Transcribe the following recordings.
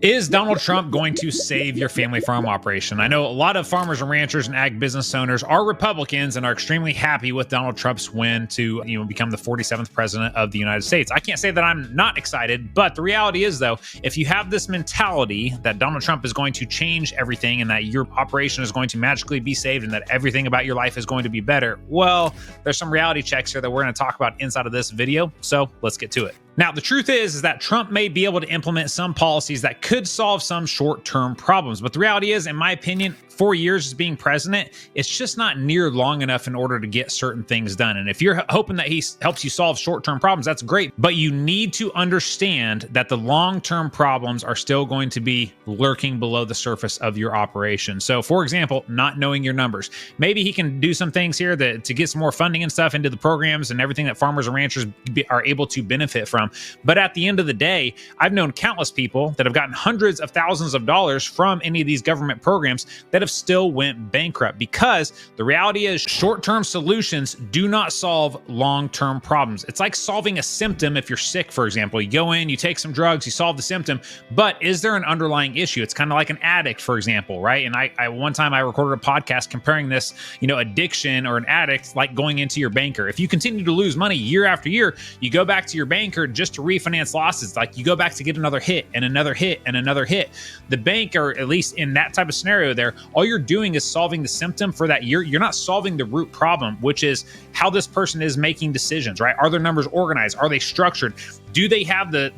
Is Donald Trump going to save your family farm operation? I know a lot of farmers and ranchers and ag business owners are Republicans and are extremely happy with Donald Trump's win to, become the 47th president of the United States. I can't say that I'm not excited, but the reality is, though, if you have this mentality that Donald Trump is going to change everything and that your operation is going to magically be saved and that everything about your life is going to be better, well, there's some reality checks here that we're going to talk about inside of this video. So let's get to it. Now, the truth is that Trump may be able to implement some policies that could solve some short-term problems. But the reality is, in my opinion, 4 years as being president, it's just not near long enough in order to get certain things done. And if you're hoping that he helps you solve short-term problems, that's great. But you need to understand that the long-term problems are still going to be lurking below the surface of your operation. So, for example, not knowing your numbers. Maybe he can do some things here to get some more funding and stuff into the programs and everything that farmers and ranchers are able to benefit from. But at the end of the day, I've known countless people that have gotten hundreds of thousands of dollars from any of these government programs that have still went bankrupt, because the reality is short-term solutions do not solve long-term problems. It's like solving a symptom. If you're sick, for example, you go in, you take some drugs, you solve the symptom, but is there an underlying issue? It's kind of like an addict, for example, right? And I one time I recorded a podcast comparing this, addiction or an addict like going into your banker. If you continue to lose money year after year, you go back to your banker just to refinance losses. Like you go back to get another hit and another hit and another hit. The bank, or at least in that type of scenario there, all you're doing is solving the symptom for that year. You're not solving the root problem, which is how this person is making decisions, right? Are their numbers organized? Are they structured? Do they have the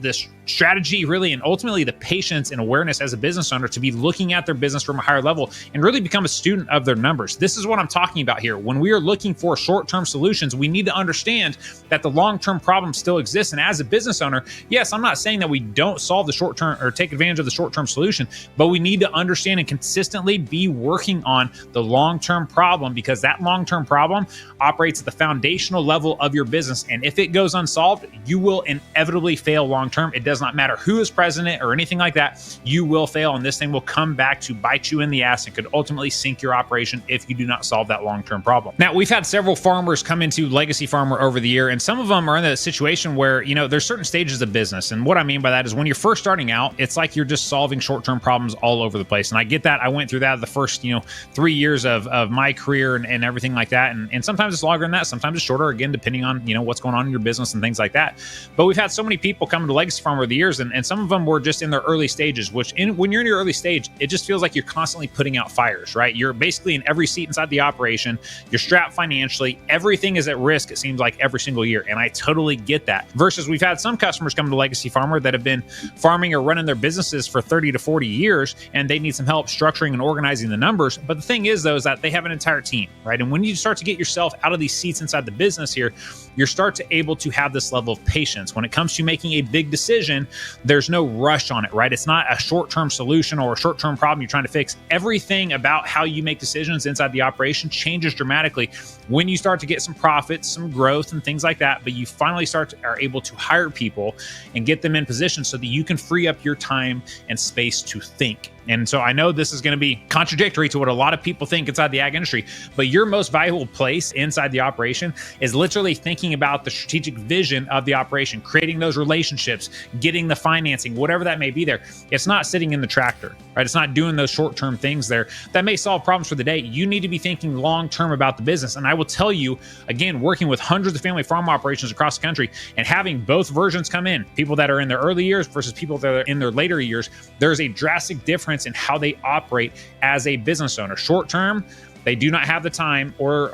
strategy really, and ultimately the patience and awareness as a business owner to be looking at their business from a higher level and really become a student of their numbers? This is what I'm talking about here. When we are looking for short-term solutions, we need to understand that the long-term problem still exists. And as a business owner, yes, I'm not saying that we don't solve the short-term or take advantage of the short-term solution, but we need to understand and consistently be working on the long-term problem, because that long-term problem operates at the foundational level of your business. And if it goes unsolved, you will inevitably fail long-term. It does not matter who is president or anything like that. You will fail, and this thing will come back to bite you in the ass and could ultimately sink your operation if you do not solve that long-term problem. Now, we've had several farmers come into Legacy Farmer over the year, and some of them are in a situation where, there's certain stages of business. And what I mean by that is when you're first starting out, it's like you're just solving short-term problems all over the place. And I get that. I went through that the first, 3 years of my career and everything like that. And sometimes it's longer than that. Sometimes it's shorter, again, depending on, what's going on in your business and things like that. But we've had so many people come to Legacy Farm over the years, and some of them were just in their early stages, which when you're in your early stage, it just feels like you're constantly putting out fires, right? You're basically in every seat inside the operation. You're strapped financially. Everything is at risk, it seems like, every single year. And I totally get that. Versus we've had some customers come to Legacy Farmer that have been farming or running their businesses for 30 to 40 years, and they need some help structuring and organizing the numbers. But the thing is, though, is that they have an entire team, right? And when you start to get yourself out of these seats inside the business here, you start to able to have this level of patience. When it comes to making a big decision, there's no rush on it, right? It's not a short-term solution or a short-term problem you're trying to fix. Everything about how you make decisions inside the operation changes dramatically when you start to get some profits, some growth and things like that. But you finally are able to hire people and get them in position so that you can free up your time and space to think. And so I know this is going to be contradictory to what a lot of people think inside the ag industry, but your most valuable place inside the operation is literally thinking about the strategic vision of the operation, creating those relationships, getting the financing, whatever that may be there. It's not sitting in the tractor, right? It's not doing those short-term things there that may solve problems for the day. You need to be thinking long-term about the business. And I will tell you, again, working with hundreds of family farm operations across the country and having both versions come in, people that are in their early years versus people that are in their later years, there's a drastic difference in how they operate as a business owner. Short term, they do not have the time or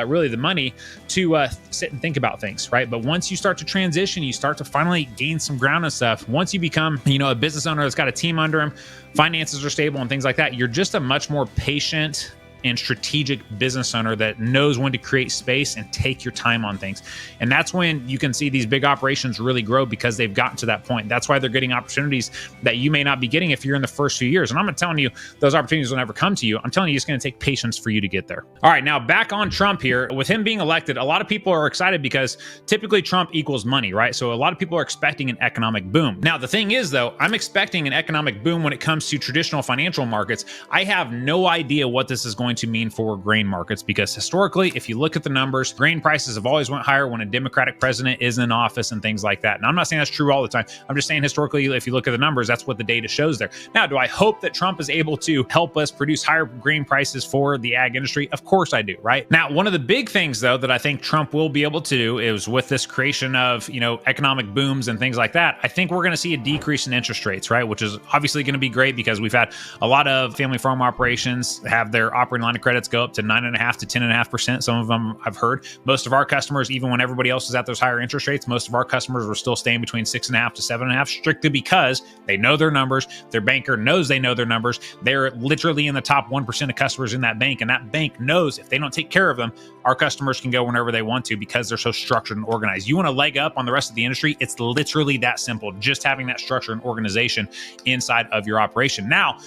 really the money to sit and think about things, right? But once you start to transition, you start to finally gain some ground and stuff. Once you become, a business owner that's got a team under him, finances are stable and things like that, you're just a much more patient and strategic business owner that knows when to create space and take your time on things. And that's when you can see these big operations really grow, because they've gotten to that point. That's why they're getting opportunities that you may not be getting if you're in the first few years. And I'm not telling you those opportunities will never come to you. I'm telling you it's going to take patience for you to get there. All right, now back on Trump here. With him being elected, a lot of people are excited because typically Trump equals money, right? So a lot of people are expecting an economic boom. Now, the thing is, though, I'm expecting an economic boom when it comes to traditional financial markets. I have no idea what this is going going to mean for grain markets, because historically, if you look at the numbers, grain prices have always went higher when a Democratic president is in office and things like that. And I'm not saying that's true all the time. I'm just saying historically, if you look at the numbers, that's what the data shows there. Now, do I hope that Trump is able to help us produce higher grain prices for the ag industry? Of course I do, right? Now, one of the big things, though, that I think Trump will be able to do is with this creation of, economic booms and things like that, I think we're going to see a decrease in interest rates, right? Which is obviously going to be great, because we've had a lot of family farm operations have their operating line of credits go up to 9.5% to 10.5%. Some of them I've heard. Most of our customers, even when everybody else is at those higher interest rates, most of our customers were still staying between 6.5 to 7.5, strictly because they know their numbers. Their banker knows they know their numbers. They're literally in the top 1% of customers in that bank, and that bank knows if they don't take care of them, our customers can go whenever they want to, because they're so structured and organized. You want to leg up on the rest of the industry? It's literally that simple. Just having that structure and organization inside of your operation. Now,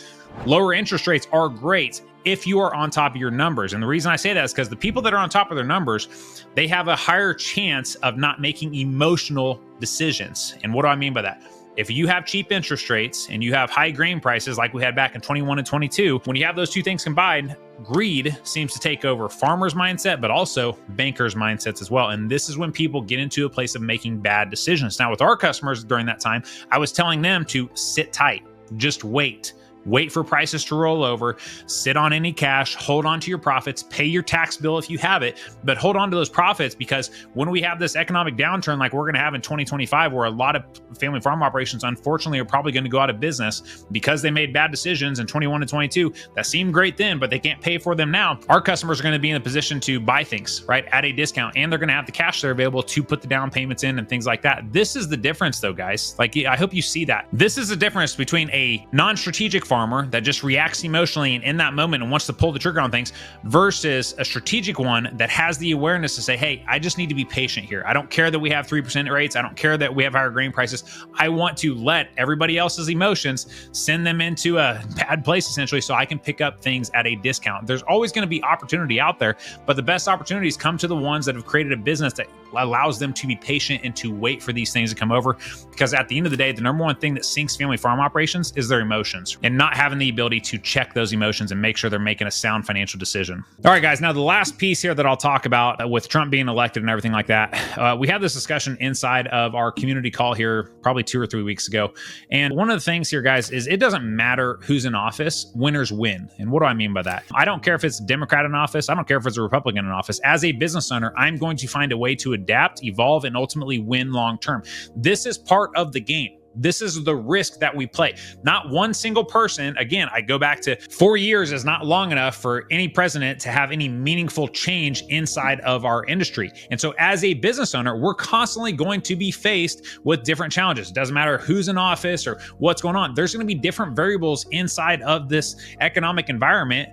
lower interest rates are great if you are on top of your numbers. And the reason I say that is because the people that are on top of their numbers, they have a higher chance of not making emotional decisions. And what do I mean by that? If you have cheap interest rates and you have high grain prices like we had back in 21 and 22, when you have those two things combined, greed seems to take over farmers' mindset, but also bankers' mindsets as well. And this is when people get into a place of making bad decisions. Now, with our customers during that time, I was telling them to sit tight, just wait. Wait for prices to roll over, sit on any cash, hold on to your profits, pay your tax bill if you have it, but hold on to those profits, because when we have this economic downturn like we're going to have in 2025, where a lot of family farm operations, unfortunately, are probably going to go out of business because they made bad decisions in 21 and 22 that seemed great then, but they can't pay for them now. Our customers are going to be in a position to buy things, right, at a discount, and they're going to have the cash there available to put the down payments in and things like that. This is the difference, though, guys. Like, I hope you see that. This is the difference between a non-strategic farmer that just reacts emotionally and in that moment and wants to pull the trigger on things, versus a strategic one that has the awareness to say, hey, I just need to be patient here. I don't care that we have 3% rates. I don't care that we have higher grain prices. I want to let everybody else's emotions send them into a bad place, essentially, so I can pick up things at a discount. There's always going to be opportunity out there, but the best opportunities come to the ones that have created a business that allows them to be patient and to wait for these things to come over. Because at the end of the day, the number one thing that sinks family farm operations is their emotions, and not having the ability to check those emotions and make sure they're making a sound financial decision. All right, guys. Now, the last piece here that I'll talk about with Trump being elected and everything like that, we had this discussion inside of our community call here probably 2 or 3 weeks ago. And one of the things here, guys, is it doesn't matter who's in office. Winners win. And what do I mean by that? I don't care if it's a Democrat in office. I don't care if it's a Republican in office. As a business owner, I'm going to find a way to adapt, evolve, and ultimately win long term. This is part of the game. This is the risk that we play. Not one single person. Again, I go back to 4 years is not long enough for any president to have any meaningful change inside of our industry. And so as a business owner, we're constantly going to be faced with different challenges. It doesn't matter who's in office or what's going on. There's going to be different variables inside of this economic environment,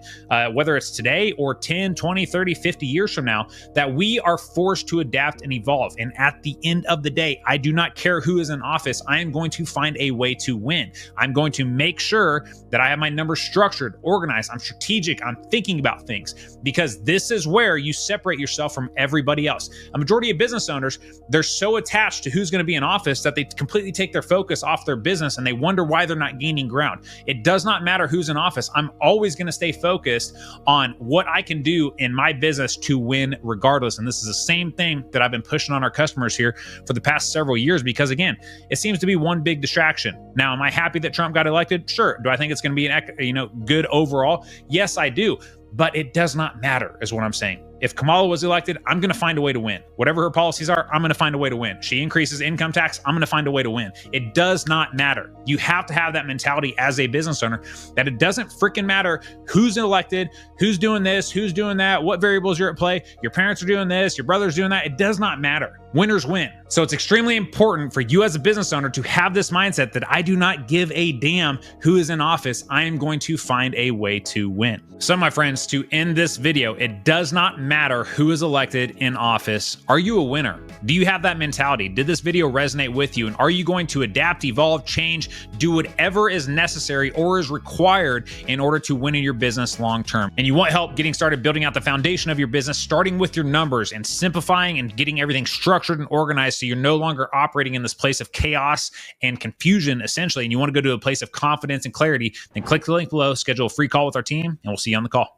whether it's today or 10, 20, 30, 50 years from now, that we are forced to adapt and evolve. And at the end of the day, I do not care who is in office. I am going to find a way to win. I'm going to make sure that I have my numbers structured, organized, I'm strategic, I'm thinking about things, because this is where you separate yourself from everybody else. A majority of business owners, they're so attached to who's going to be in office that they completely take their focus off their business and they wonder why they're not gaining ground. It does not matter who's in office. I'm always going to stay focused on what I can do in my business to win regardless. And this is the same thing that I've been pushing on our customers here for the past several years, because again, it seems to be one big distraction. Now, am I happy that Trump got elected? Sure. Do I think it's going to be good overall? Yes, I do. But it does not matter, is what I'm saying. If Kamala was elected, I'm going to find a way to win. Whatever her policies are, I'm going to find a way to win. She increases income tax, I'm going to find a way to win. It does not matter. You have to have that mentality as a business owner that it doesn't freaking matter who's elected, who's doing this, who's doing that, what variables you're at play. Your parents are doing this, your brother's doing that. It does not matter. Winners win. So it's extremely important for you as a business owner to have this mindset that I do not give a damn who is in office. I am going to find a way to win. So my friends, to end this video, it does not matter who is elected in office. Are you a winner? Do you have that mentality? Did this video resonate with you? And are you going to adapt, evolve, change, do whatever is necessary or is required in order to win in your business long term? And you want help getting started building out the foundation of your business, starting with your numbers and simplifying and getting everything structured and organized so you're no longer operating in this place of chaos and confusion, essentially, and you want to go to a place of confidence and clarity, then click the link below, schedule a free call with our team, and we'll see you on the call.